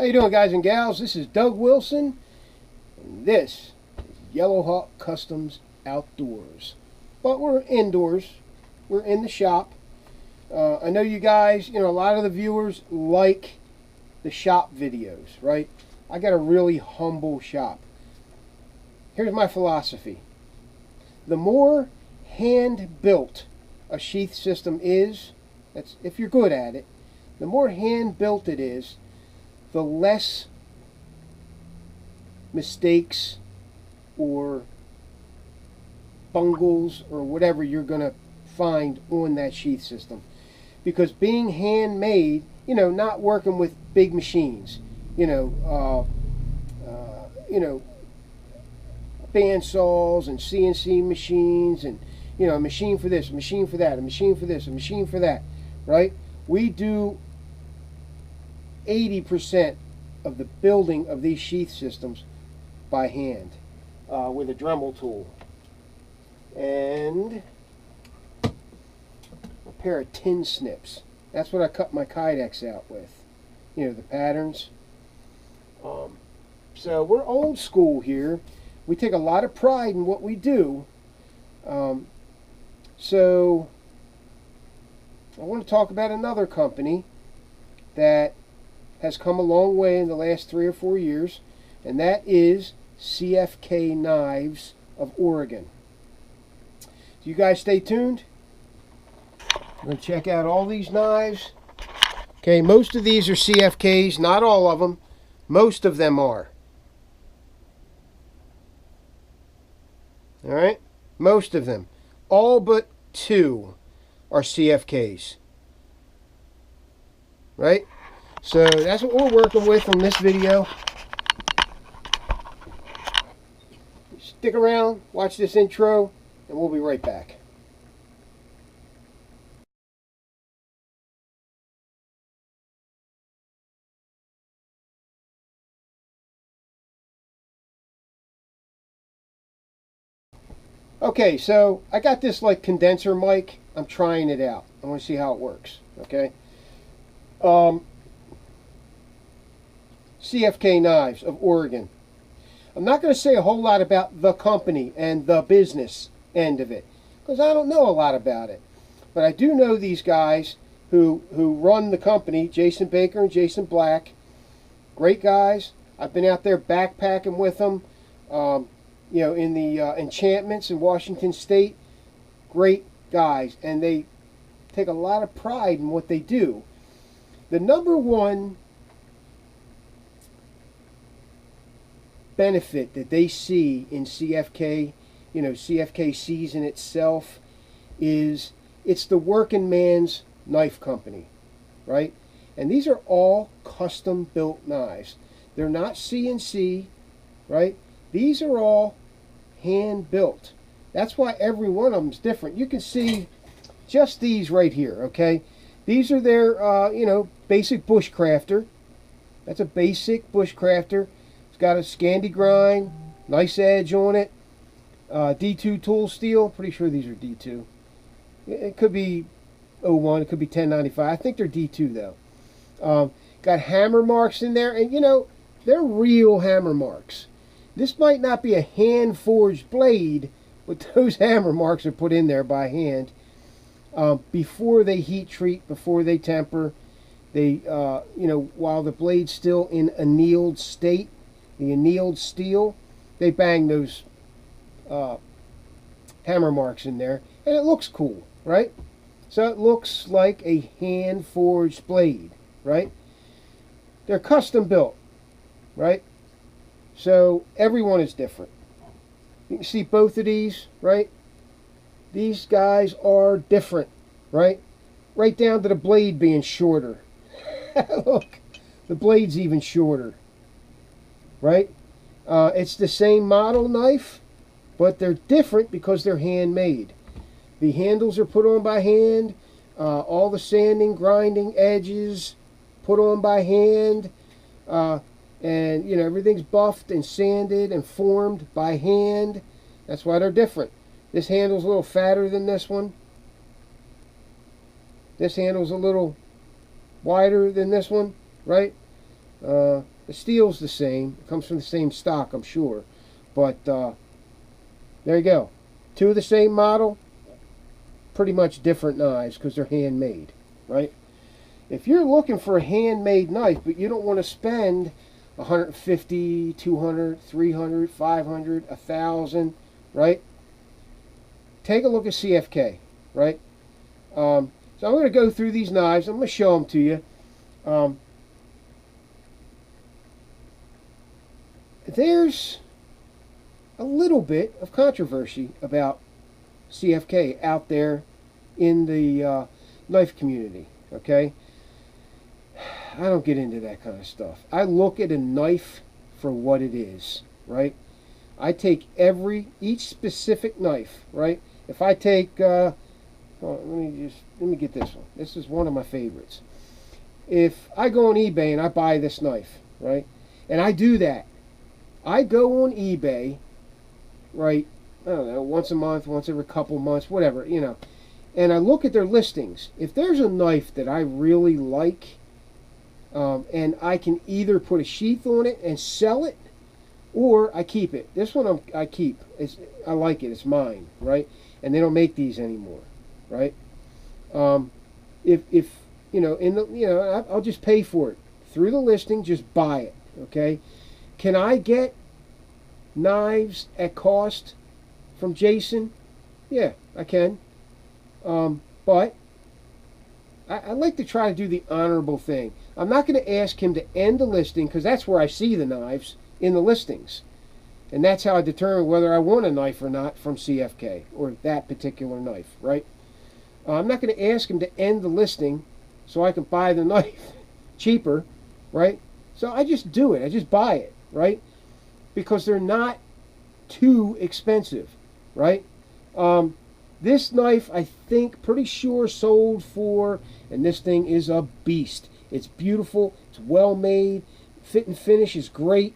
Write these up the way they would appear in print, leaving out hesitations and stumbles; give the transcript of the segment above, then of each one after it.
you doing, guys and gals? This is Doug Wilson, and this is Yellow Hawk Customs Outdoors. But we're indoors. We're in the shop. I know you guys, a lot of the viewers like the shop videos, right? I got a really humble shop. Here's my philosophy. The more hand-built a sheath system is, that's if you're good at it, the more hand-built it is, the less mistakes or bungles or whatever you're going to find on that sheath system. Because being handmade, not working with big machines, bandsaws and CNC machines and, a machine for this, a machine for that, a machine for this, a machine for that, right? We do 80% of the building of these sheath systems by hand with a Dremel tool and a pair of tin snips. That's what I cut my KYDEX out with, the patterns. So we're old school here. We take a lot of pride in what we do. So I want to talk about another company that has come a long way in the last 3 or 4 years, and that is Cfk Knives of Oregon. So you guys stay tuned. I'm going to check out all these knives. Okay, most of these are CFKs, not all of them. Most of them are. All right, most of them. All but 2 are CFKs. Right? So that's what we're working with on this video. Stick around, watch this intro, and we'll be right back. Okay, so I got this like condenser mic. I'm trying it out. I want to see how it works. Okay. Cfk Knives of Oregon. I'm not going to say a whole lot about the company and the business end of it, because I don't know a lot about it. But I do know these guys who run the company, Jason Baker and Jason Black. Great guys. I've been out there backpacking with them, in the enchantments in Washington State. Great guys, and they take a lot of pride in what they do. The number one benefit that they see in CFK, CFK season itself, is it's the working man's knife company, right? And these are all custom built knives. They're not CNC, right? These are all hand built. That's why every one of them is different. You can see just these right here, okay? These are their, basic Bushcrafter. That's a basic Bushcrafter. It's got a Scandi grind, nice edge on it. D2 tool steel. Pretty sure these are D2. It could be 01, it could be 1095. I think they're D2 though. Got hammer marks in there, and they're real hammer marks. This might not be a hand-forged blade, but those hammer marks are put in there by hand. Before they heat treat, before they temper, they, while the blade's still in annealed state, the annealed steel, they bang those hammer marks in there, and it looks cool, right? So it looks like a hand-forged blade, right? They're custom built, right? So everyone is different. You can see both of these, right? These guys are different, right? Right down to the blade being shorter. Look, the blade's even shorter, right? It's the same model knife, but they're different because they're handmade. The handles are put on by hand. All the sanding, grinding, edges put on by hand. And everything's buffed and sanded and formed by hand. That's why they're different. This handle's a little fatter than this one. This handle's a little wider than this one, right? The steel's the same. It comes from the same stock, I'm sure. But there you go. Two of the same model, pretty much different knives because they're handmade, right? If you're looking for a handmade knife, but you don't want to spend 150, 200, 300, 500, 1,000, right? Take a look at CFK, right? So I'm going to go through these knives. I'm going to show them to you. There's a little bit of controversy about CFK out there in the knife community, okay? I don't get into that kind of stuff. I look at a knife for what it is, right? I take each specific knife, right? If I take, let me get this one. This is one of my favorites. If I go on eBay and I buy this knife, right? And I do that. I go on eBay, right? I don't know, once a month, once every couple months, whatever, you know. And I look at their listings. If there's a knife that I really like, and I can either put a sheath on it and sell it, or I keep it. This one I keep. I like it. It's mine, right? And they don't make these anymore, right? If you know, I'll just pay for it through the listing. Just buy it, okay? Can I get knives at cost from Jason? Yeah, I can. But I like to try to do the honorable thing. I'm not going to ask him to end the listing because that's where I see the knives, in the listings. And that's how I determine whether I want a knife or not from CFK, or that particular knife, right? I'm not going to ask him to end the listing so I can buy the knife cheaper, right? So I just do it. I just buy it, right? Because they're not too expensive, right? This knife, I think, pretty sure sold for, and this thing is a beast. It's beautiful. It's well made. Fit and finish is great.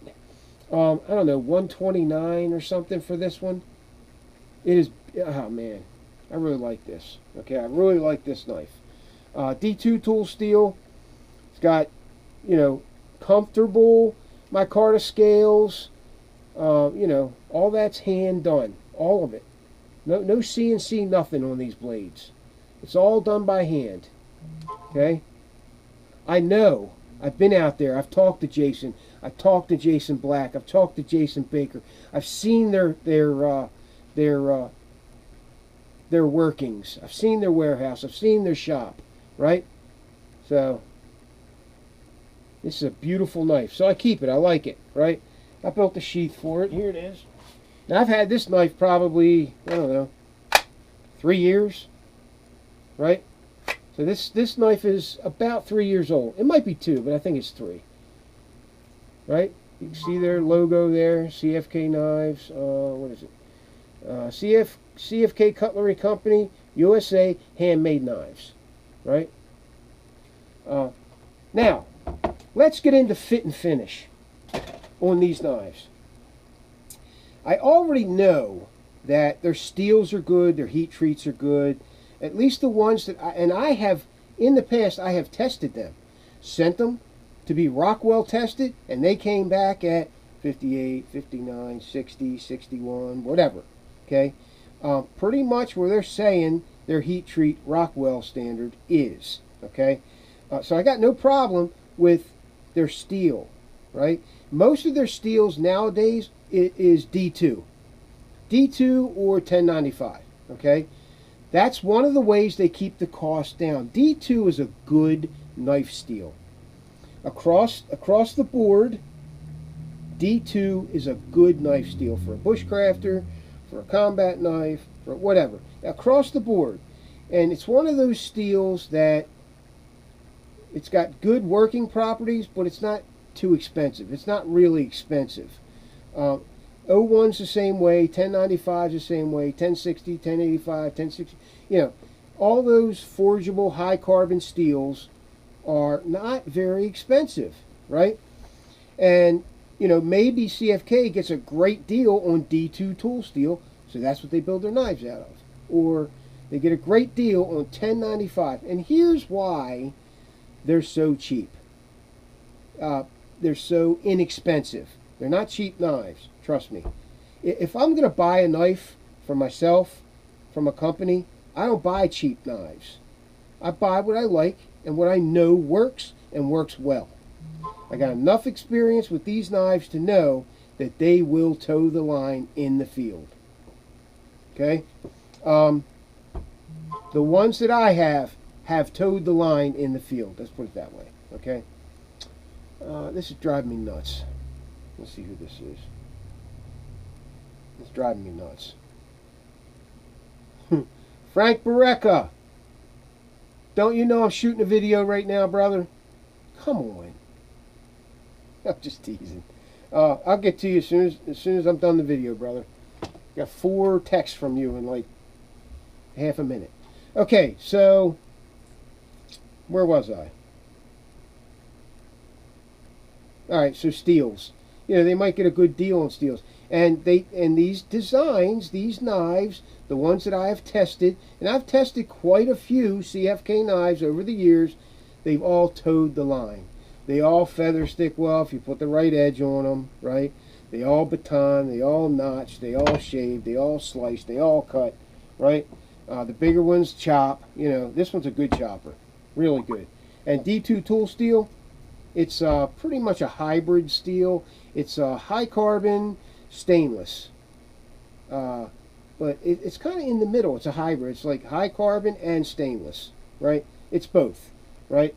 I don't know, 129 or something for this one. It is, oh man, I really like this. Okay, I really like this knife. D2 tool steel. It's got, you know, comfortable micarta scales. You know, all that's hand done. All of it. No CNC nothing on these blades. It's all done by hand. Okay? I know. I've been out there. I've talked to Jason. I've talked to Jason Black. I've talked to Jason Baker. I've seen their workings. I've seen their warehouse. I've seen their shop. Right? So this is a beautiful knife. So I keep it. I like it. Right? I built the sheath for it. Here it is. Now I've had this knife probably, I don't know, 3 years. Right? So this knife is about 3 years old. It might be 2, but I think it's 3. Right? You can see their logo there, CFK Knives. What is it? CFK Cutlery Company, USA, handmade knives. Right? Now, let's get into fit and finish on these knives. I already know that their steels are good, their heat treats are good. At least the ones that I have, in the past, I have tested them. Sent them to be Rockwell tested, and they came back at 58, 59, 60, 61, whatever. Okay? Pretty much where they're saying their heat treat Rockwell standard is. Okay? So I got no problem with their steel. Right? Most of their steels nowadays is D2. D2 or 1095. Okay? That's one of the ways they keep the cost down. D2 is a good knife steel. Across the board, D2 is a good knife steel for a bushcrafter, for a combat knife, for whatever. Across the board. And it's one of those steels that it's got good working properties, but it's not too expensive. It's not really expensive. 01's the same way, 1095's the same way, 1060, 1085, 1060. You know, all those forgeable high carbon steels are not very expensive, right? And, you know, maybe CFK gets a great deal on D2 tool steel, so that's what they build their knives out of. Or they get a great deal on 1095. And here's why they're so cheap. they're so inexpensive. They're not cheap knives, trust me. If I'm going to buy a knife for myself from a company, I don't buy cheap knives. I buy what I like and what I know works and works well. I got enough experience with these knives to know that they will toe the line in the field. Okay? The ones that I have toed the line in the field. Let's put it that way. Okay? This is driving me nuts. Let's see who this is. It's driving me nuts. Frank Barreca. Don't you know I'm shooting a video right now, brother? Come on. I'm just teasing. I'll get to you as soon as I'm done the video, brother. Got 4 texts from you in like half a minute. Okay, so where was I? Alright, so steels. You know, they might get a good deal on steels. And these designs, these knives, the ones that I have tested, and I've tested quite a few CFK knives over the years, they've all toed the line. They all feather stick well if you put the right edge on them, right? They all baton, they all notch, they all shave, they all slice, they all cut, right? The bigger ones chop. You know, this one's a good chopper, really good. And D2 tool steel, it's pretty much a hybrid steel. It's high carbon stainless, but it's kind of in the middle. It's a hybrid. It's like high carbon and stainless, right? It's both, right?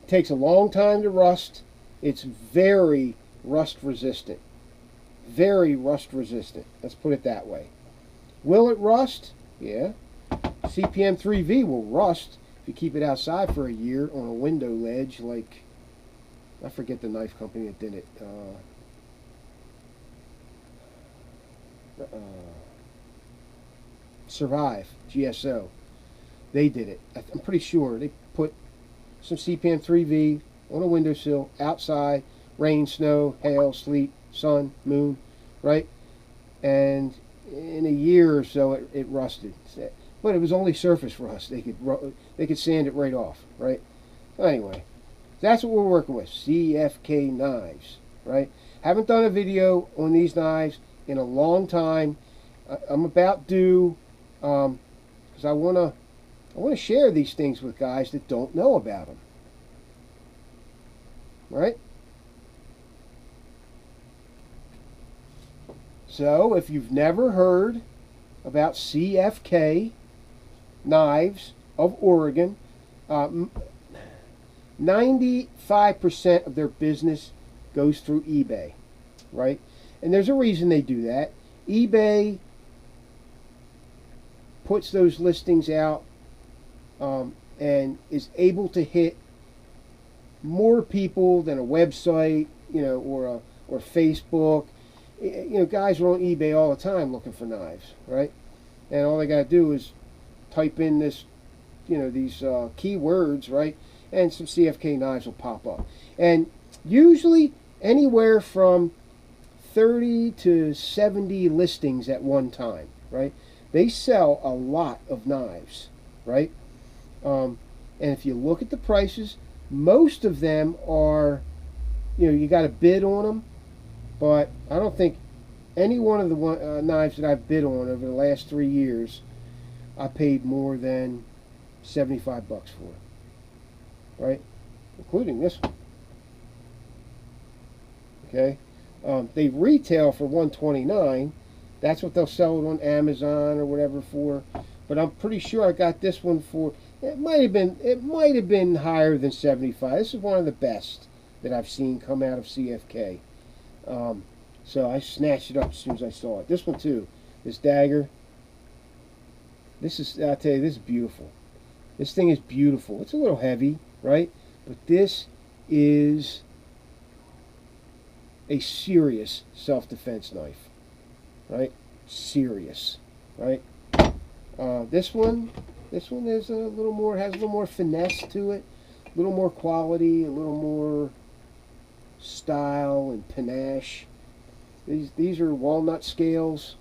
It takes a long time to rust. It's very rust resistant. Very rust resistant. Let's put it that way. Will it rust? Yeah. CPM 3V will rust if you keep it outside for a year on a window ledge, like, I forget the knife company that did it. Survive, GSO. They did it. I'm pretty sure they put some CPM 3V on a windowsill, outside, rain, snow, hail, sleet, sun, moon, right? And in a year or so, it rusted. But it was only surface rust. They could sand it right off, right? Anyway, that's what we're working with. CFK knives, right? Haven't done a video on these knives in a long time. I'm about due, because I want to share these things with guys that don't know about them, right? So if you've never heard about CFK Knives of Oregon, 95% of their business goes through eBay, right? And there's a reason they do that. eBay puts those listings out and is able to hit more people than a website, you know, or Facebook. You know, guys are on eBay all the time looking for knives, right? And all they got to do is type in this, you know, these keywords, right? And some CFK knives will pop up. And usually anywhere from 30 to 70 listings at one time, right? They sell a lot of knives, right? And if you look at the prices, most of them are, you know, you got to bid on them. But I don't think any one of the knives that I've bid on over the last 3 years, I paid more than $75 for, right? Including this one. Okay, they retail for $129. That's what they'll sell it on Amazon or whatever for. But I'm pretty sure I got this one for, it might have been higher than $75. This is one of the best that I've seen come out of CFK. So I snatched it up as soon as I saw it. This one too, this Dagger. This is, I'll tell you, this is beautiful. This thing is beautiful. It's a little heavy, right? But this is a serious self-defense knife, right? Serious, right? This one is a little more, has a little more finesse to it, a little more quality, a little more style and panache. These are walnut scales,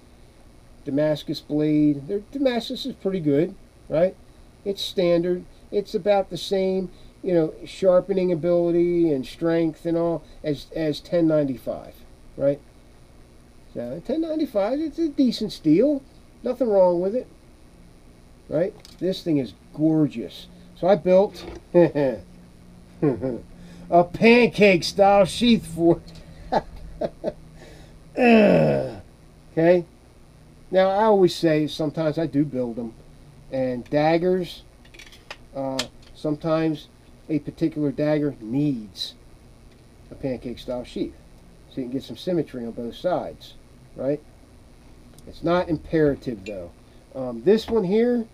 Damascus blade. Damascus is pretty good, right? It's standard. It's about the same. you know, sharpening ability and strength and all as 1095, right? So 1095, it's a decent steel. Nothing wrong with it, right? This thing is gorgeous. So I built a pancake style sheath for it. Okay. Now I always say sometimes I do build them, and daggers. Sometimes a particular dagger needs a pancake style sheath, so you can get some symmetry on both sides, right? It's not imperative though. This one here,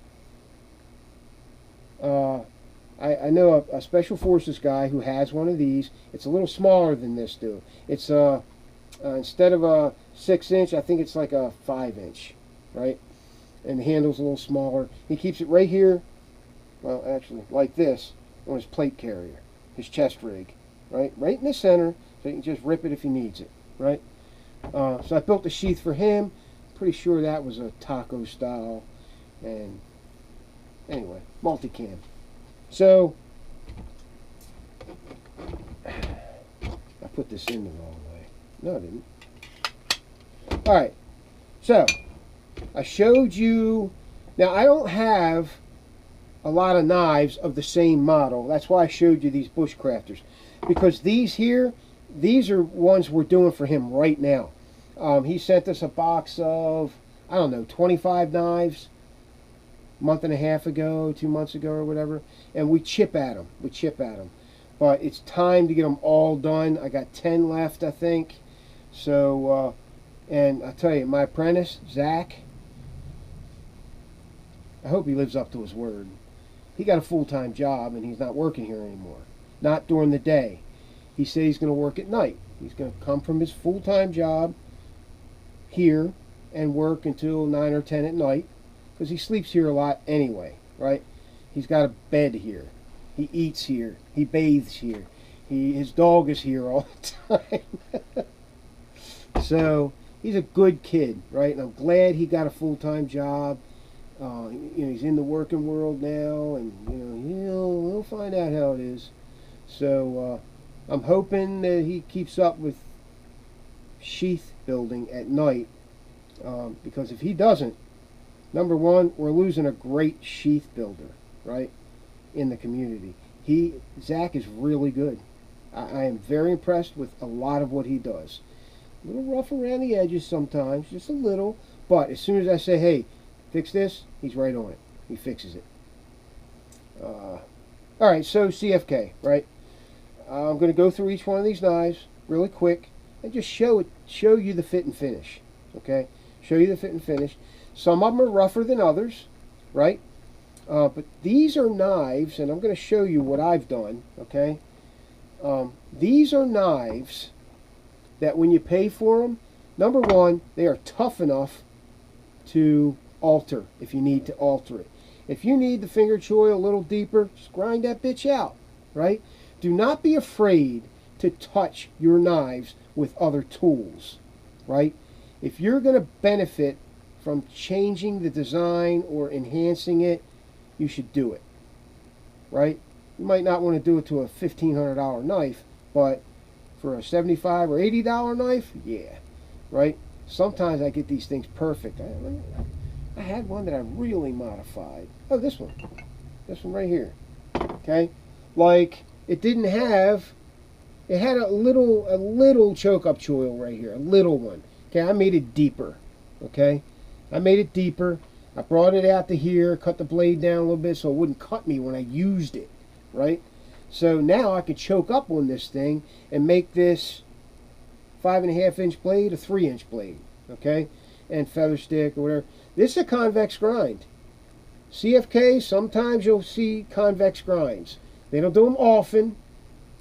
I know a Special Forces guy who has one of these. It's a little smaller than this though. It's instead of a 6-inch, I think it's like a 5-inch, right? And the handle's a little smaller. He keeps it right here, well actually like this, on his plate carrier, his chest rig, right in the center, so you can just rip it if he needs it, right? So I built a sheath for him. Pretty sure that was a taco style. And anyway, multicam. So I put this in the wrong way. No, I didn't. Alright, so I showed you. Now I don't have a lot of knives of the same model. That's why I showed you these Bushcrafters, because these here, these are ones we're doing for him right now. He sent us a box of, I don't know, 25 knives a month and a half ago, 2 months ago or whatever, and we chip at them. But it's time to get them all done. I got 10 left, I think. So and I tell you, my apprentice Zach, I hope he lives up to his word. He got a full-time job and he's not working here anymore. Not during the day. He said he's going to work at night. He's going to come from his full-time job here and work until 9 or 10 at night, because he sleeps here a lot anyway, right? He's got a bed here. He eats here. He bathes here. His dog is here all the time. So he's a good kid, right? And I'm glad he got a full-time job. You know, he's in the working world now, and you know, he'll find out how it is. So I'm hoping that he keeps up with sheath building at night, because if he doesn't, number one, we're losing a great sheath builder, right, in the community. Zach is really good. I am very impressed with a lot of what he does. A little rough around the edges sometimes, just a little, but as soon as I say, hey, fix this, he's right on it. He fixes it. Alright, so CFK, right? I'm going to go through each one of these knives really quick and just show you the fit and finish. Okay? Show you the fit and finish. Some of them are rougher than others, right? But these are knives, and I'm going to show you what I've done, okay? These are knives that when you pay for them, number one, they are tough enough to alter if you need to alter it. If you need the finger choil a little deeper, just grind that bitch out, right? Do not be afraid to touch your knives with other tools, right? If you're going to benefit from changing the design or enhancing it, you should do it, right? You might not want to do it to a $1,500 knife, but for a $75 or $80 knife, yeah, right? Sometimes I get these things perfect. I had one that I really modified. Oh, this one right here. Okay, like it didn't have. It had a little choke up choil right here, a little one. Okay, I made it deeper. Okay, I made it deeper. I brought it out to here, cut the blade down a little bit so it wouldn't cut me when I used it, right? So now I could choke up on this thing and make this 5.5-inch blade a 3-inch blade, okay? And feather stick or whatever. This is a convex grind. CFK, sometimes you'll see convex grinds. They don't do them often,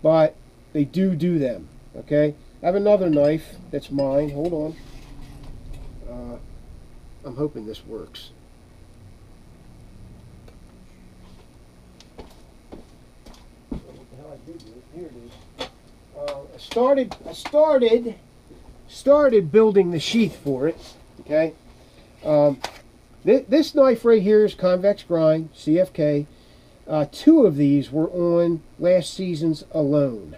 but they do them, okay? I have another knife that's mine. Hold on. I'm hoping this works. Here it is. I started building the sheath for it. Okay. This knife right here is convex grind, CFK. 2 of these were on last season's alone,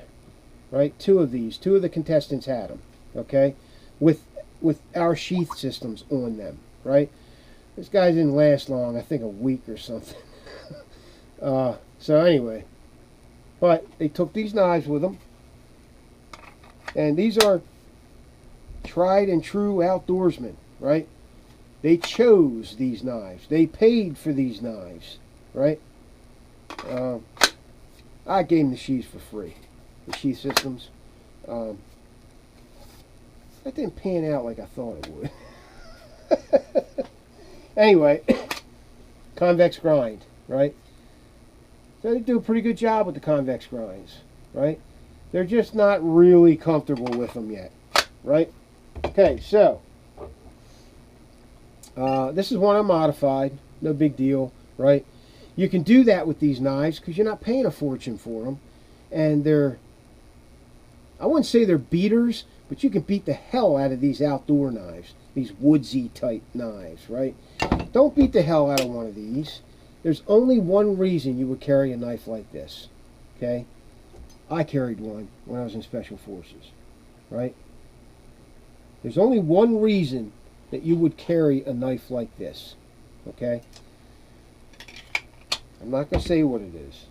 right? 2 of these. 2 of the contestants had them, okay, with our sheath systems on them, right? This guy didn't last long, I think a week or something. So anyway, but they took these knives with them, and these are tried and true outdoorsmen, right? They chose these knives. They paid for these knives, right? I gave them the sheaths for free, the sheath systems. That didn't pan out like I thought it would. Anyway, convex grind, right? So they do a pretty good job with the convex grinds, right? They're just not really comfortable with them yet, right? Okay, so this is one I modified, no big deal, right? You can do that with these knives because you're not paying a fortune for them, and they're, I wouldn't say they're beaters, but you can beat the hell out of these outdoor knives, these woodsy type knives, right? Don't beat the hell out of one of these. There's only one reason you would carry a knife like this, okay? I carried one when I was in Special Forces, right? There's only one reason that you would carry a knife like this, okay? I'm not going to say what it is.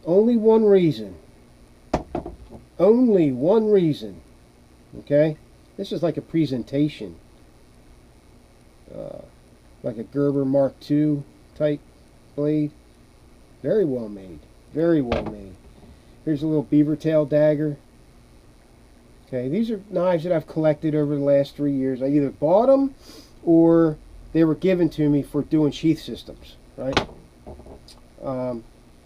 Only one reason. Only one reason, okay? This is like a presentation. Like a Gerber Mark II type blade. Very well made. Very well made. Here's a little beaver tail dagger. Okay, these are knives that I've collected over the last 3 years. I either bought them or they were given to me for doing sheath systems, right?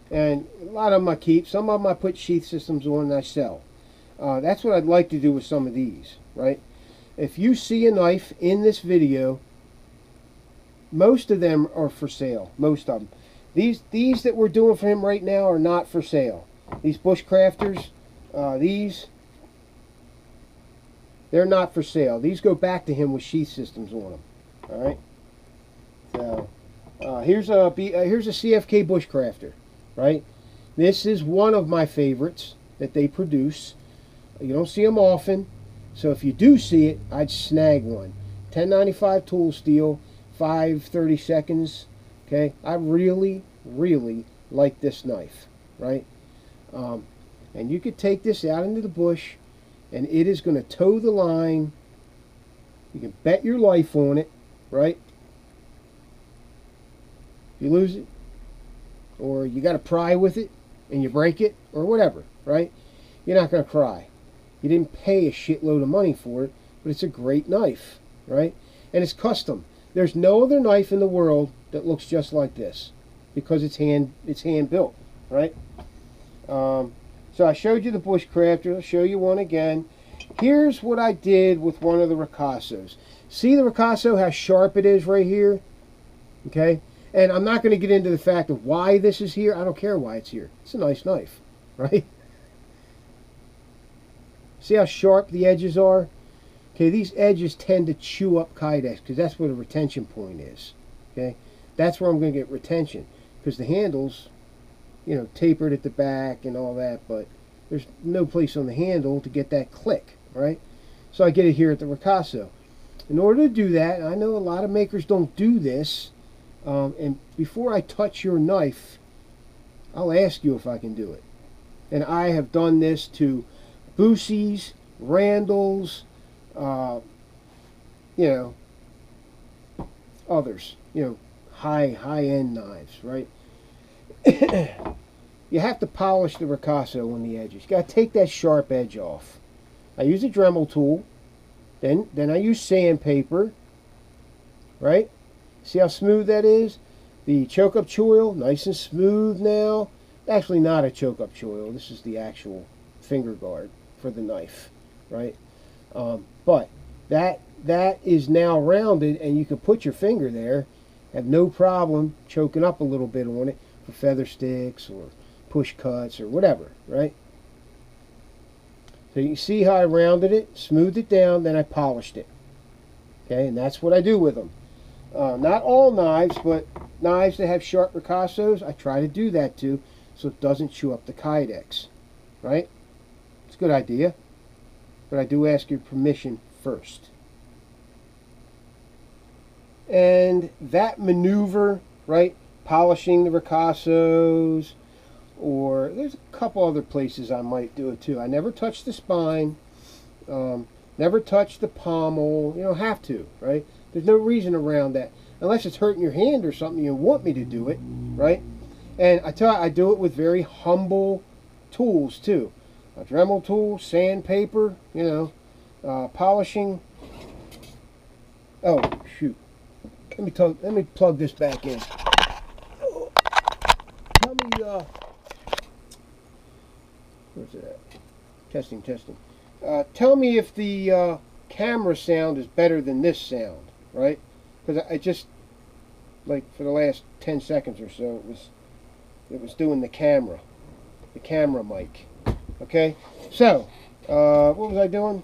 And a lot of them I keep. Some of them I put sheath systems on and I sell. That's what I'd like to do with some of these, right? If you see a knife in this video, most of them are for sale. Most of them. These that we're doing for him right now are not for sale. These Bushcrafters, they're not for sale. These go back to him with sheath systems on them. All right. So here's a Cfk Bushcrafter, right? This is one of my favorites that they produce. You don't see them often, so if you do see it, I'd snag one. 1095 tool steel, 5/32. Okay, I really, really like this knife, right? And you could take this out into the bush, and it is going to toe the line. You can bet your life on it, right? If you lose it, or you got to pry with it, and you break it, or whatever, right? You're not going to cry. You didn't pay a shitload of money for it, but it's a great knife, right? And it's custom. There's no other knife in the world that looks just like this because it's hand built, right? So I showed you the Bushcrafter. I'll show you one again. Here's what I did with one of the Ricassos. See the Ricasso, how sharp it is right here? Okay? And I'm not going to get into the fact of why this is here. I don't care why it's here. It's a nice knife, right? See how sharp the edges are? Okay, these edges tend to chew up KYDEX because that's where the retention point is. Okay? That's where I'm going to get retention because the handles, you know, tapered at the back and all that, but there's no place on the handle to get that click, right? So I get it here at the Ricasso. In order to do that, I know a lot of makers don't do this, and before I touch your knife, I'll ask you if I can do it. And I have done this to Boosies, Randalls, you know, others, you know, high-end knives, right? You have to polish the Ricasso on the edges. You got to take that sharp edge off. I use a Dremel tool. Then I use sandpaper. Right? See how smooth that is? The choke-up choil, nice and smooth now. Actually not a choke-up choil. This is the actual finger guard for the knife. Right? But that is now rounded, and you can put your finger there. Have no problem choking up a little bit on it for feather sticks or push cuts or whatever, right? So you can see how I rounded it, smoothed it down, then I polished it. Okay, and that's what I do with them. Not all knives, but knives that have sharp ricassos, I try to do that too, so it doesn't chew up the KYDEX, right? It's a good idea, but I do ask your permission first. And that maneuver, right, polishing the ricassos, or there's a couple other places I might do it too. I never touch the spine, never touch the pommel. You don't have to, right? There's no reason around that, unless it's hurting your hand or something you want me to do it, right? And I tell you, I do it with very humble tools too. A Dremel tool, sandpaper, you know, polishing. Oh, shoot. Let me plug this back in. Tell me, where's it at? Testing. Tell me if the camera sound is better than this sound, right? Because I just, like, for the last 10 seconds or so, it was doing the camera mic. Okay, so what was I doing?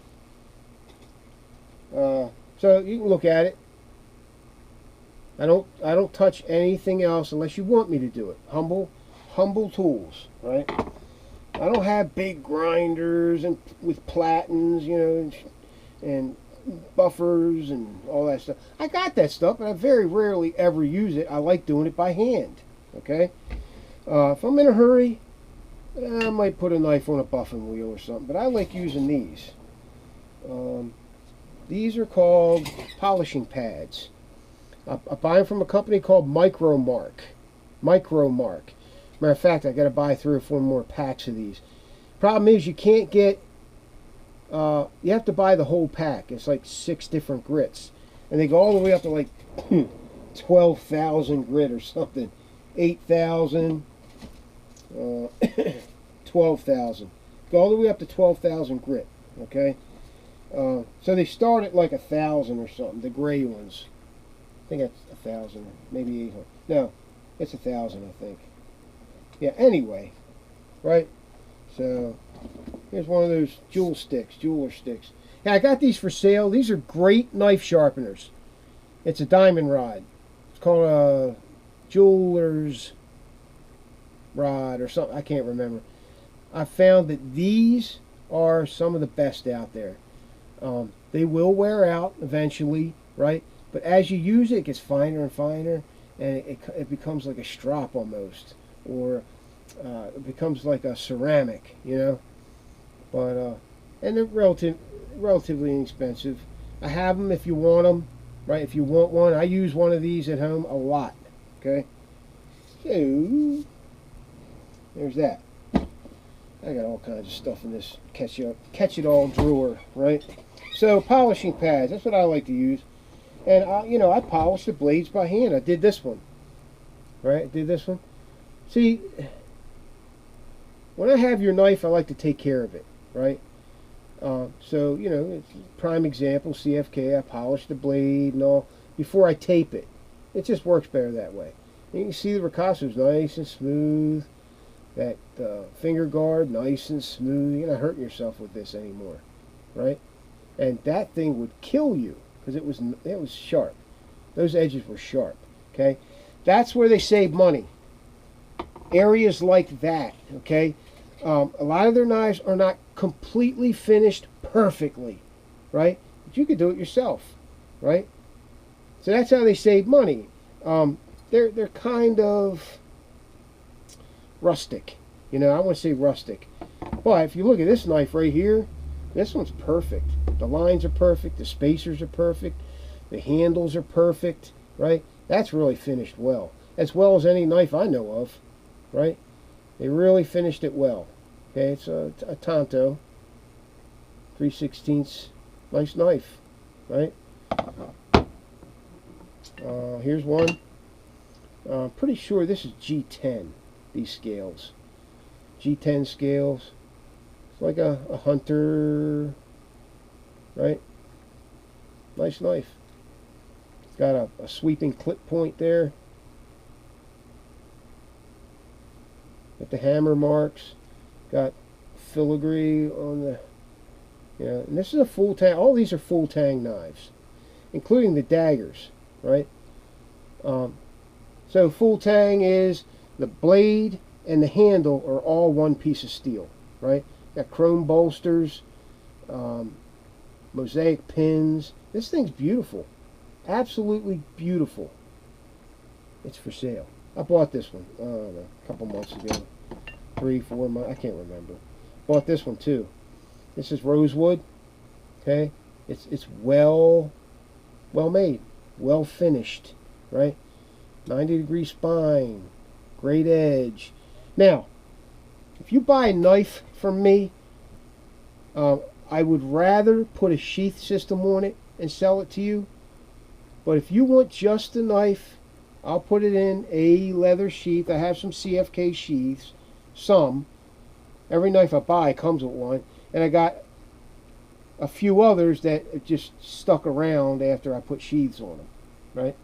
So you can look at it. I don't touch anything else unless you want me to do it. Humble tools, right? I don't have big grinders and with platens, you know, and buffers and all that stuff. I got that stuff, but I very rarely ever use it. I like doing it by hand. Okay, if I'm in a hurry, I might put a knife on a buffing wheel or something, but I like using these. These are called polishing pads. I buy them from a company called Micromark. Matter of fact, I got to buy 3 or 4 more packs of these. Problem is, you can't get. You have to buy the whole pack. It's like 6 different grits, and they go all the way up to like 12,000 grit or something, 8,000, 12,000. Go all the way up to 12,000 grit. Okay, so they start at like 1,000 or something. The gray ones. I think that's 1,000, maybe 800. No, it's 1,000, I think. Yeah, anyway, right? So, here's one of those jeweler sticks. Yeah, I got these for sale. These are great knife sharpeners. It's a diamond rod. It's called a jeweler's rod or something. I can't remember. I found that these are some of the best out there. They will wear out eventually, right? But as you use it, it gets finer and finer, and it becomes like a strop almost, or it becomes like a ceramic, you know. But and they're relatively inexpensive. I have them if you want them, right? If you want one, I use one of these at home a lot. Okay, so there's that. I got all kinds of stuff in this catch it all drawer, right? So polishing pads, that's what I like to use. And I polish the blades by hand. I did this one, right? I did this one. See, when I have your knife, I like to take care of it, right? So it's a prime example. CFK. I polish the blade and all before I tape it. It just works better that way. And you can see the ricasso's nice and smooth. That finger guard, nice and smooth. You're not hurting yourself with this anymore, right? And that thing would kill you. Because it was sharp. Those edges were sharp. Okay, that's where they save money. Areas like that. Okay, a lot of their knives are not completely finished perfectly, right? But you could do it yourself, right? So that's how they save money. They're kind of rustic. I want to say rustic. But if you look at this knife right here, this one's perfect. The lines are perfect. The spacers are perfect. The handles are perfect, right? That's really finished well as any knife I know of, right? They really finished it well. Okay, it's a Tonto 3/16. Nice knife, right? Here's one. Pretty sure this is G10. These scales, G10 scales. It's like a hunter. Right? Nice knife. It's got a sweeping clip point there. Got the hammer marks. Got filigree on the... and this is a full tang. All these are full tang knives, including the daggers, right? So full tang is the blade and the handle are all one piece of steel, right? Got chrome bolsters, mosaic pins. This thing's beautiful. Absolutely beautiful. It's for sale. I bought this one a couple months ago. 3, 4 months. I can't remember. Bought this one too. This is rosewood. Okay? It's well made. Well finished. Right? 90-degree spine. Great edge. Now, if you buy a knife from me, I would rather put a sheath system on it and sell it to you. But if you want just a knife, I'll put it in a leather sheath. I have some CFK sheaths. Some. Every knife I buy comes with one. And I got a few others that just stuck around after I put sheaths on them. Right?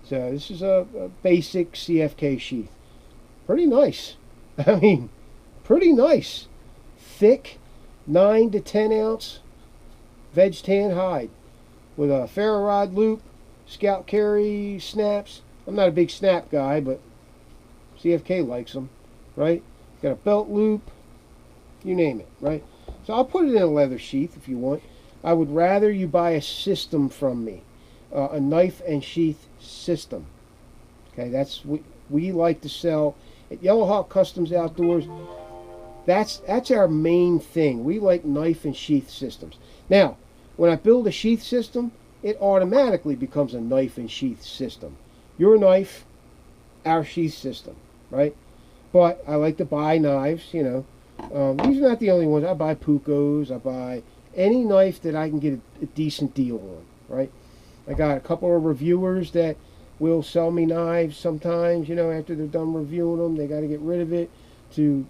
So this is a basic CFK sheath. Pretty nice. I mean, pretty nice. Thick, 9 to 10 ounce veg tan hide with a ferro rod loop, scout carry snaps. I'm not a big snap guy, but CFK likes them, right? Got a belt loop, you name it, right? So I'll put it in a leather sheath if you want. I would rather you buy a system from me, a knife and sheath system. Okay, that's what we like to sell at Yellow Hawk Customs Outdoors. That's our main thing. We like knife and sheath systems. Now, when I build a sheath system, it automatically becomes a knife and sheath system. Your knife, our sheath system, right? But I like to buy knives, you know. These are not the only ones. I buy Pucos. I buy any knife that I can get a decent deal on, right? I got a couple of reviewers that will sell me knives sometimes, you know, after they're done reviewing them. They got to get rid of it to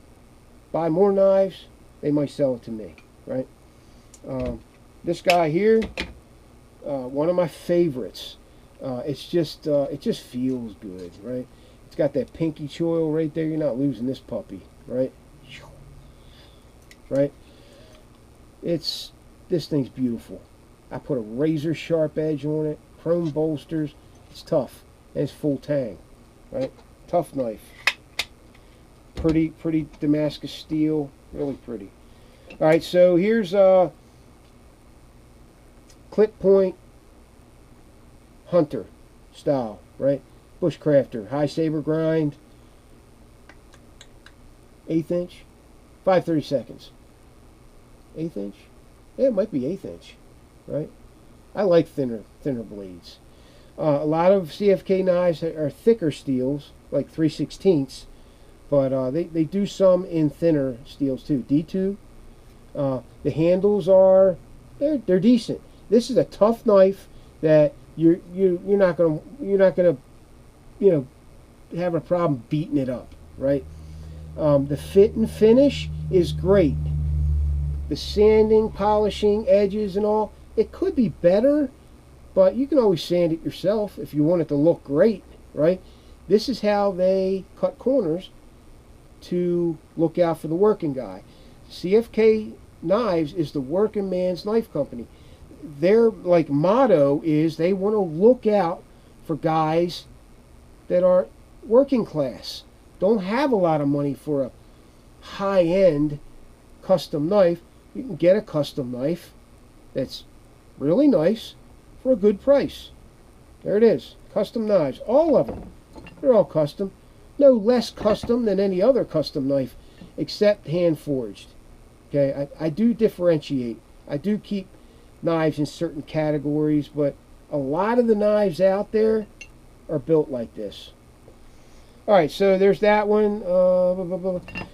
buy more knives. They might sell it to me, right? This guy here, one of my favorites. It just feels good, right? It's got that pinky choil right there. You're not losing this puppy, right? Right? This thing's beautiful. I put a razor sharp edge on it, chrome bolsters. It's tough, and it's full tang, right? Tough knife. Pretty Damascus steel, really pretty. All right, so here's clip point hunter style, right? Bushcrafter, high saber grind, 1/8 inch, 5/32. 1/8 inch? Yeah, it might be 1/8 inch, right? I like thinner blades. A lot of CFK knives are thicker steels, like 3/16, but they do some in thinner steels too. D2. The handles they're decent. This is a tough knife that you're not gonna have a problem beating it up, right? The fit and finish is great. The sanding, polishing, edges, and all, it could be better, but you can always sand it yourself if you want it to look great, right? This is how they cut corners to look out for the working guy. CFK Knives is the working man's knife company. Their motto is they want to look out for guys that are working class, don't have a lot of money for a high-end custom knife. You can get a custom knife that's really nice for a good price. There it is. Custom knives. All of them. They're all custom. No less custom than any other custom knife except hand-forged. Okay, I do differentiate. I do keep knives in certain categories, but a lot of the knives out there are built like this. Alright, so there's that one.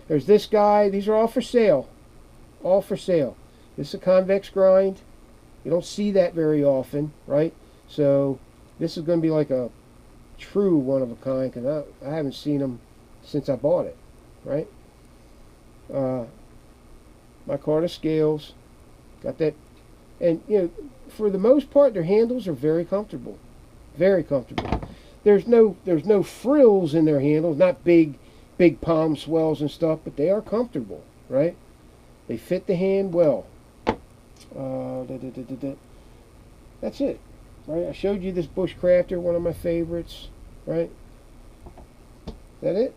There's this guy. These are all for sale. All for sale. This is a convex grind. You don't see that very often, right? So this is going to be like a true one of a kind, because I haven't seen them since I bought it, right? My Carter scales. Got that. And, you know, for the most part, their handles are very comfortable. Very comfortable. There's no frills in their handles, not big palm swells and stuff, but they are comfortable, right? They fit the hand well. That's it, right? I showed you this Bushcrafter, one of my favorites, right? that it?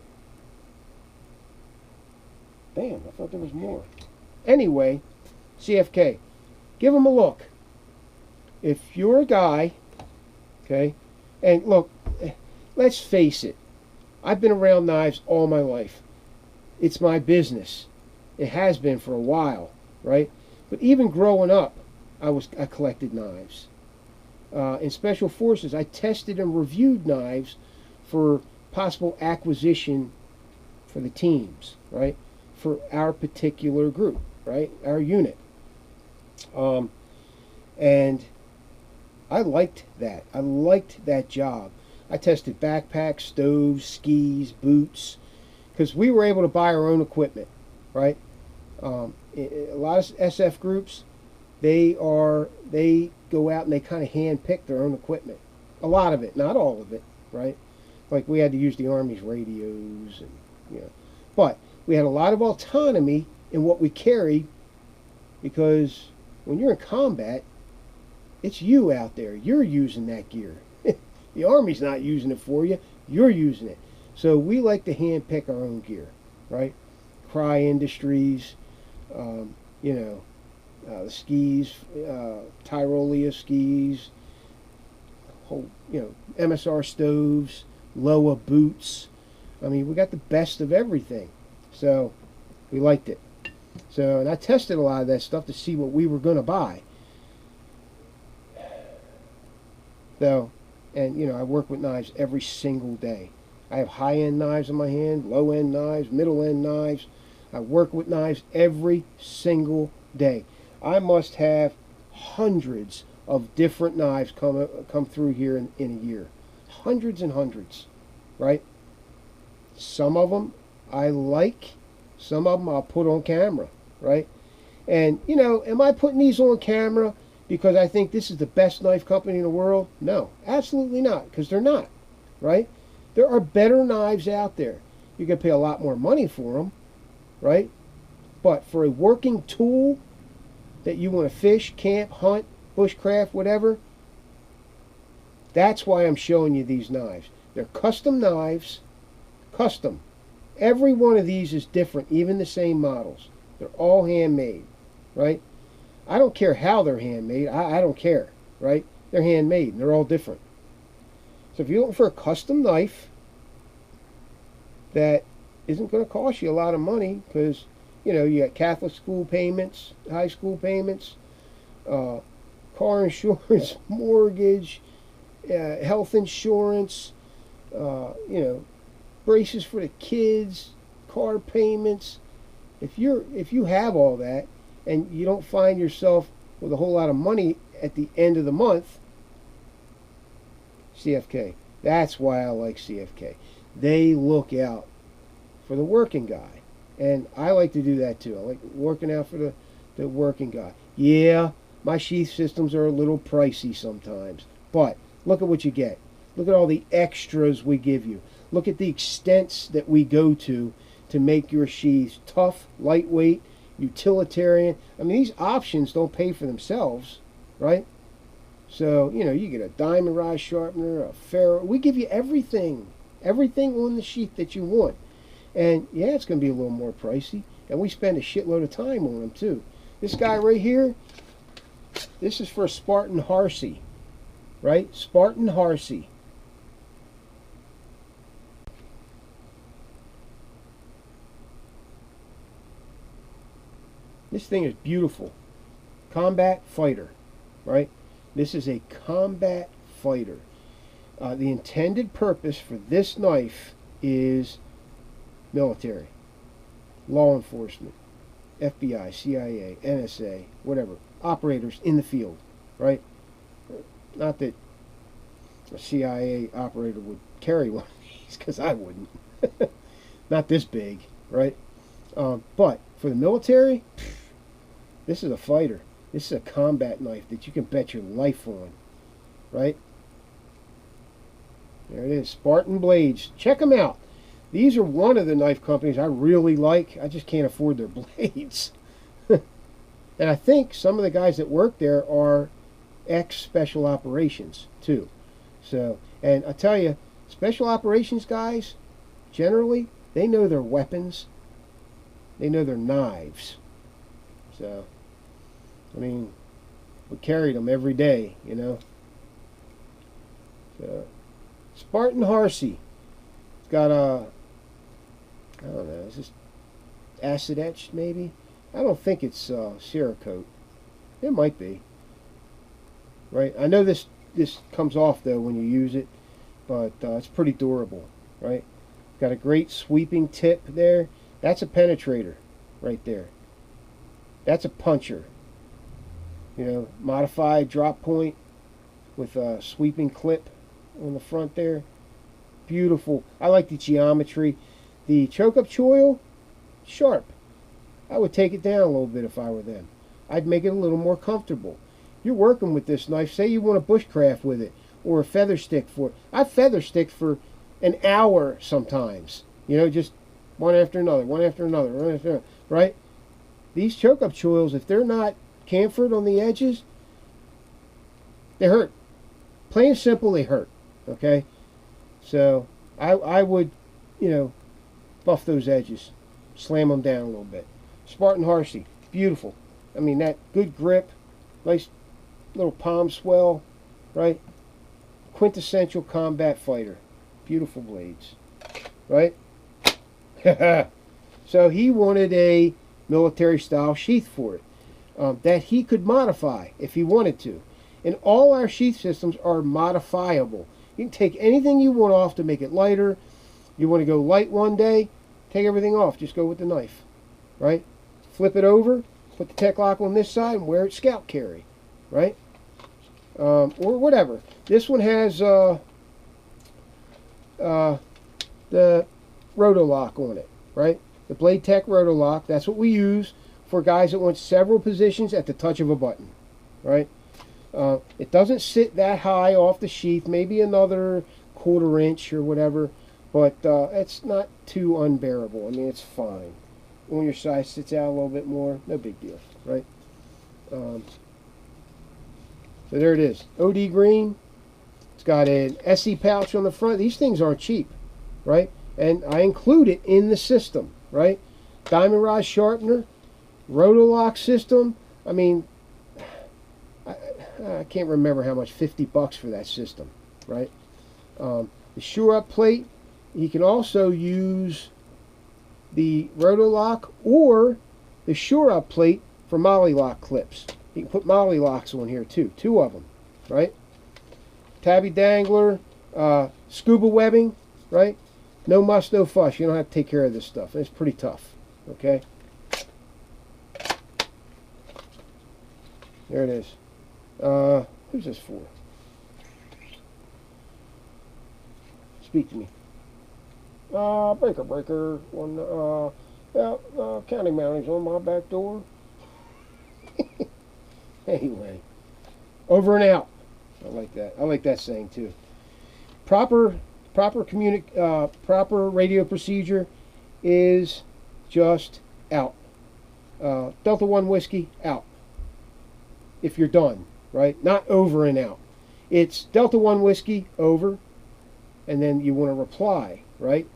Damn, I thought there was more. Anyway, CFK, give them a look. If you're a guy, okay, and look, let's face it, I've been around knives all my life. It's my business. It has been for a while, right? But even growing up, I collected knives. In Special Forces, I tested and reviewed knives for possible acquisition for the teams, right? For our particular group, right? Our unit. And I liked that. I liked that job. I tested backpacks, stoves, skis, boots, because we were able to buy our own equipment, right? A lot of SF groups, they go out and they kind of hand pick their own equipment. A lot of it, not all of it, right? Like we had to use the Army's radios, and but we had a lot of autonomy in what we carried, because when you're in combat, it's you out there. You're using that gear. The Army's not using it for you. You're using it. So we like to hand pick our own gear, right? Cry Industries, the skis, Tyrolia skis, whole, MSR stoves, Loa boots. I mean, we got the best of everything. So we liked it. So, and I tested a lot of that stuff to see what we were going to buy. So, and I work with knives every single day. I have high-end knives in my hand, low-end knives, middle-end knives. I work with knives every single day. I must have hundreds of different knives come through here in a year. Hundreds and hundreds, right? Some of them I like. Some of them I'll put on camera, right? And, am I putting these on camera because I think this is the best knife company in the world? No, absolutely not, because they're not, right? There are better knives out there. You can pay a lot more money for them, right? But for a working tool that you want to fish, camp, hunt, bushcraft, whatever, that's why I'm showing you these knives. They're custom knives, custom. Every one of these is different, even the same models. They're all handmade, right? I don't care how they're handmade. I don't care, right? They're handmade, and they're all different. So if you're looking for a custom knife that isn't going to cost you a lot of money, because, you got Catholic school payments, high school payments, car insurance, mortgage, health insurance, braces for the kids, car payments. If you have all that and you don't find yourself with a whole lot of money at the end of the month, CFK. That's why I like CFK. They look out for the working guy. And I like to do that too. I like working out for the working guy. Yeah, my sheath systems are a little pricey sometimes. But look at what you get. Look at all the extras we give you. Look at the extents that we go to make your sheaths tough, lightweight, utilitarian. I mean, these options don't pay for themselves, right? So, you get a diamond rod sharpener, a ferro. We give you everything. Everything on the sheath that you want. And, yeah, it's going to be a little more pricey. And we spend a shitload of time on them, too. This guy right here, this is for Spartan Harsey, right? Spartan Harsey. This thing is beautiful. Combat fighter, right? This is a combat fighter. The intended purpose for this knife is military, law enforcement, FBI, CIA, NSA, whatever, operators in the field, right? Not that a CIA operator would carry one of these, because I wouldn't. Not this big, right? But for the military, this is a fighter. This is a combat knife that you can bet your life on, right? There it is, Spartan Blades. Check them out. These are one of the knife companies I really like. I just can't afford their blades. And I think some of the guys that work there are ex-special operations, too. So, and I tell you, special operations guys, generally, they know their weapons. They know their knives. So, I mean, we carried them every day, you know. So, Spartan Harsey. It's got a, I don't know, is this acid etched maybe? I don't think it's Cerakote. It might be. Right? I know this comes off though when you use it, but it's pretty durable, right? Got a great sweeping tip there. That's a penetrator right there. That's a puncher. You know, modified drop point with a sweeping clip on the front there. Beautiful. I like the geometry. The choke-up choil, sharp. I would take it down a little bit if I were them. I'd make it a little more comfortable. You're working with this knife. Say you want to bushcraft with it or a feather stick for it. I feather stick for an hour sometimes. You know, just one after another, one after another, one after another, right? These choke-up choils, if they're not chamfered on the edges, they hurt. Plain and simple, they hurt. Okay? So, I would, you know, buff those edges. Slam them down a little bit. Spartan Harsey, beautiful. I mean, that good grip, nice little palm swell, right? Quintessential combat fighter. Beautiful blades, right? So he wanted a military style sheath for it that he could modify if he wanted to. And all our sheath systems are modifiable. You can take anything you want off to make it lighter. You want to go light one day, take everything off. Just go with the knife, right? Flip it over, put the tech lock on this side, and wear it scout carry, right? Or whatever. This one has the Rotolock on it, right? The Blade Tech Rotolock. That's what we use for guys that want several positions at the touch of a button, right? It doesn't sit that high off the sheath, maybe another 1/4 inch or whatever, but it's not too unbearable. I mean, it's fine. When your size sits out a little bit more, no big deal, right? So there it is. OD green. It's got an SE pouch on the front. These things aren't cheap, right? And I include it in the system, right? Diamond rod sharpener, Rotolock system. I mean, I can't remember how much, 50 bucks for that system, right? The Sure Up plate, you can also use the Rotolock or the Sure Up plate for Molly Lock clips. You can put Molly Locks on here too, 2 of them, right? Tabby dangler, scuba webbing, right? No muss, no fuss. You don't have to take care of this stuff. It's pretty tough, okay? There it is. Who's this for? Speak to me. Breaker. One, county mounties on my back door. Anyway, over and out. I like that. I like that saying too. Proper radio procedure is just out. Delta 1 whiskey, out. If you're done, right? Not over and out. It's Delta 1 whiskey, over, and then you want to reply, right?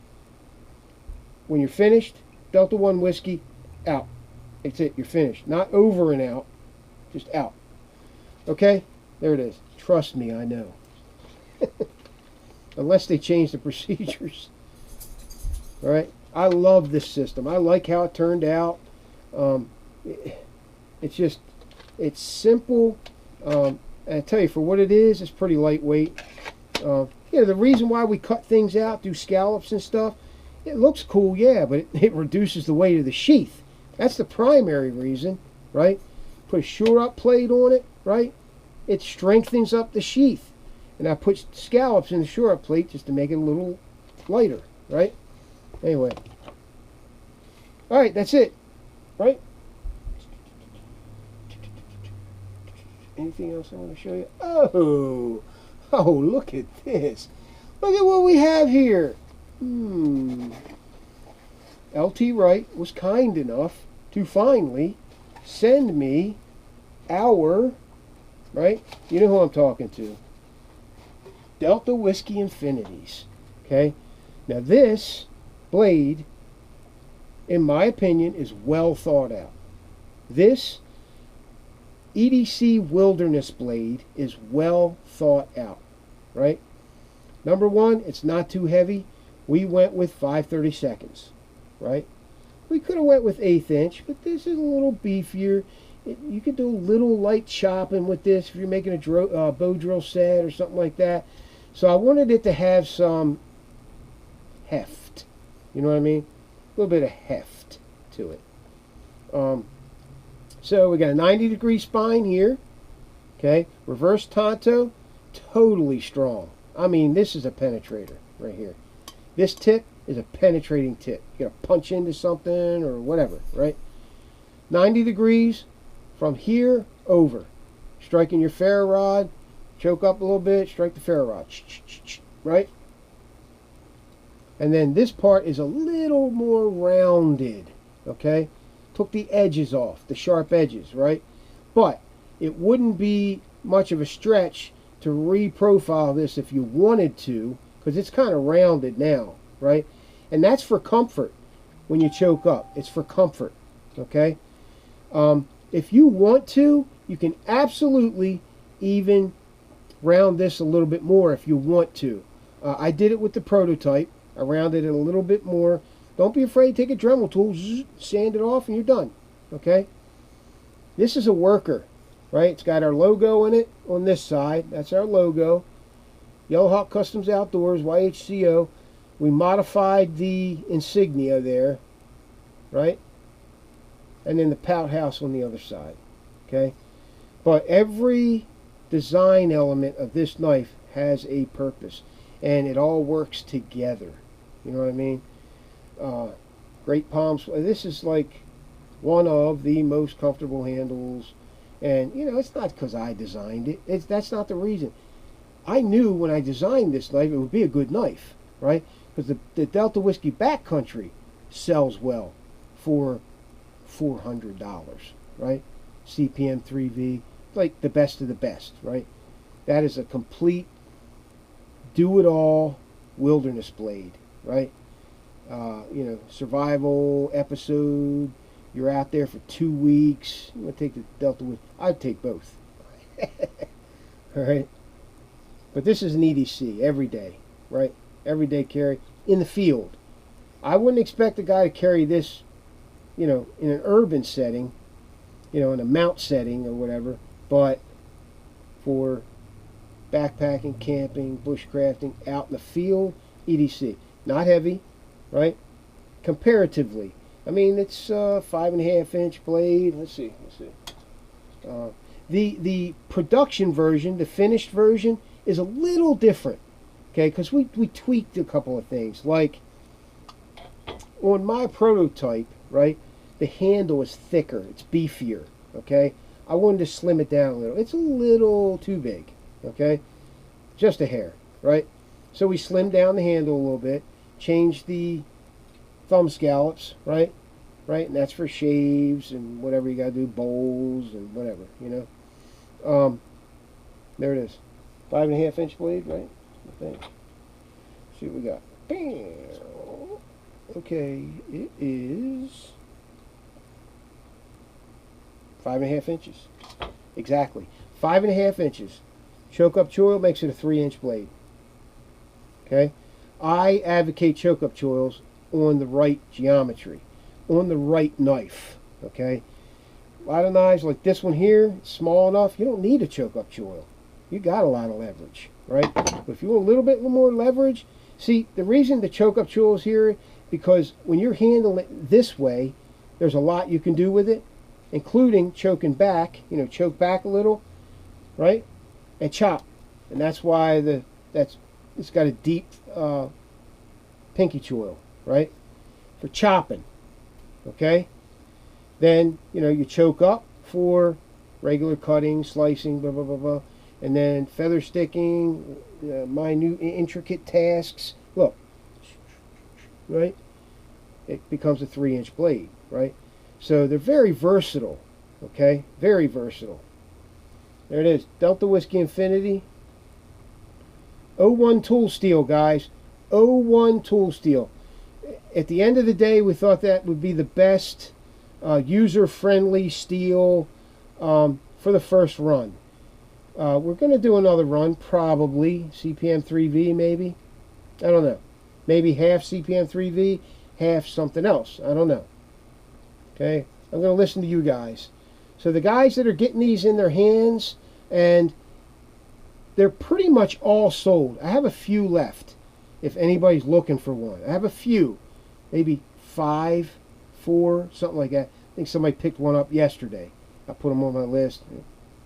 When you're finished, Delta 1 whiskey, out. That's it, you're finished. Not over and out, just out. Okay? There it is. Trust me, I know. Unless they change the procedures. All right? I love this system. I like how it turned out. It's just, it's simple. And I tell you, for what it is, it's pretty lightweight. You know, the reason why we cut things out, do scallops and stuff, it looks cool, yeah, but it reduces the weight of the sheath. That's the primary reason, right? Put a Sure Up plate on it, right? It strengthens up the sheath. And I put scallops in the Sure Up plate just to make it a little lighter, right? Anyway. Alright, that's it, right? Anything else I want to show you? Oh, look at this. Look at what we have here. LT Wright was kind enough to finally send me our, right? You know who I'm talking to. Delta Whiskey Infinities. Okay? Now this blade, in my opinion, is well thought out. This EDC Wilderness Blade is well thought out, right? Number one, it's not too heavy. We went with 5/32, right? We could have went with 1/8 inch, but this is a little beefier. You could do a little light chopping with this if you're making a bow drill set or something like that. So I wanted it to have some heft. You know what I mean? A little bit of heft to it. So we got a 90-degree spine here. Okay, reverse tanto, totally strong. I mean, this is a penetrator right here. This tip is a penetrating tip. You gotta punch into something or whatever, right? 90 degrees from here over. Striking your ferro rod, choke up a little bit, strike the ferro rod, right? And then this part is a little more rounded, okay? Took the edges off, the sharp edges, right? But it wouldn't be much of a stretch to reprofile this if you wanted to, because it's kind of rounded now, right? And that's for comfort when you choke up. It's for comfort, okay? If you want to, you can absolutely even round this a little bit more if you want to. I did it with the prototype. I rounded it a little bit more. Don't be afraid. Take a Dremel tool, sand it off, and you're done. Okay? This is a worker, right? It's got our logo in it on this side. That's our logo. Yellow Hawk Customs Outdoors, YHCO. We modified the insignia there, right? And then the pout house on the other side. Okay? But every design element of this knife has a purpose, and it all works together. You know what I mean? Great palms. This is like one of the most comfortable handles, and you know, it's not because I designed it. That's not the reason. I knew when I designed this knife it would be a good knife, right? Because the Delta Whiskey Backcountry sells well for $400, right? CPM 3V, like the best of the best, right? That is a complete do-it-all wilderness blade, right? You know, survival episode. You're out there for 2 weeks. You want to take the Delta Whiskey? I'd take both. All right. But this is an EDC every day, right? Everyday carry in the field. I wouldn't expect a guy to carry this, you know, in an urban setting, you know, in a mount setting or whatever, but for backpacking, camping, bushcrafting, out in the field, EDC. Not heavy, right? Comparatively. I mean, it's 5.5 inch blade. Let's see. The production version, the finished version, is a little different, okay? Because we tweaked a couple of things. Like, on my prototype, right, the handle is thicker. It's beefier, okay? I wanted to slim it down a little. It's a little too big, okay? Just a hair, right? So we slimmed down the handle a little bit, changed the thumb scallops, right? And that's for shaves and whatever you got to do, bowls and whatever, you know. There it is. 5.5 inch blade, right? I think. See what we got. Bam! Okay, it is 5.5 inches. Exactly. 5.5 inches. Choke up choil makes it a 3-inch blade. Okay? I advocate choke up choils on the right geometry, on the right knife. Okay? A lot of knives like this one here, small enough, you don't need a choke up choil. You got a lot of leverage, right? But if you want a little bit more leverage, see, the reason the choke up choil is here, because when you're handling it this way, there's a lot you can do with it, including choking back, you know, choke back a little, right? And chop. And that's why it's got a deep pinky choil, right? For chopping, okay? Then, you know, you choke up for regular cutting, slicing, blah, blah, blah, blah. And then feather sticking, minute, intricate tasks. Look, right? It becomes a 3-inch blade, right? So they're very versatile, okay? Very versatile. There it is. Delta Whiskey Infinity. 01 tool steel, guys. 01 tool steel. at the end of the day, we thought that would be the best user-friendly steel for the first run. We're going to do another run, probably CPM 3V, maybe. I don't know. Maybe half CPM 3V, half something else. I don't know. Okay, I'm going to listen to you guys. So the guys that are getting these in their hands, and they're pretty much all sold. I have a few left if anybody's looking for one. I have a few, maybe 5, 4, something like that. I think somebody picked one up yesterday. I put them on my list.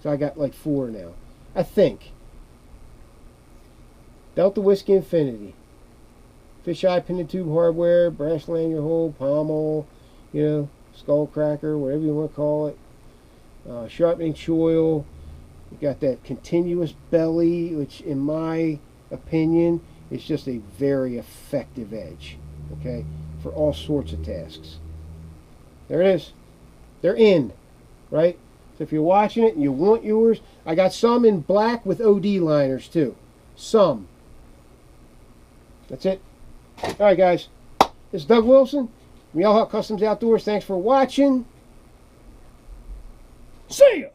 So I got like 4 now, I think. Delta Whiskey Infinity. Fisheye pin and tube hardware, brass lanyard hole, pommel, you know, skull cracker, whatever you want to call it. Sharpening choil. You got that continuous belly, which in my opinion is just a very effective edge, okay, for all sorts of tasks. There it is. They're in, right? So if you're watching it and you want yours, I got some in black with OD liners too. Some. That's it. All right, guys. This is Doug Wilson from Yellow Hawk Customs Outdoors. Thanks for watching. See ya!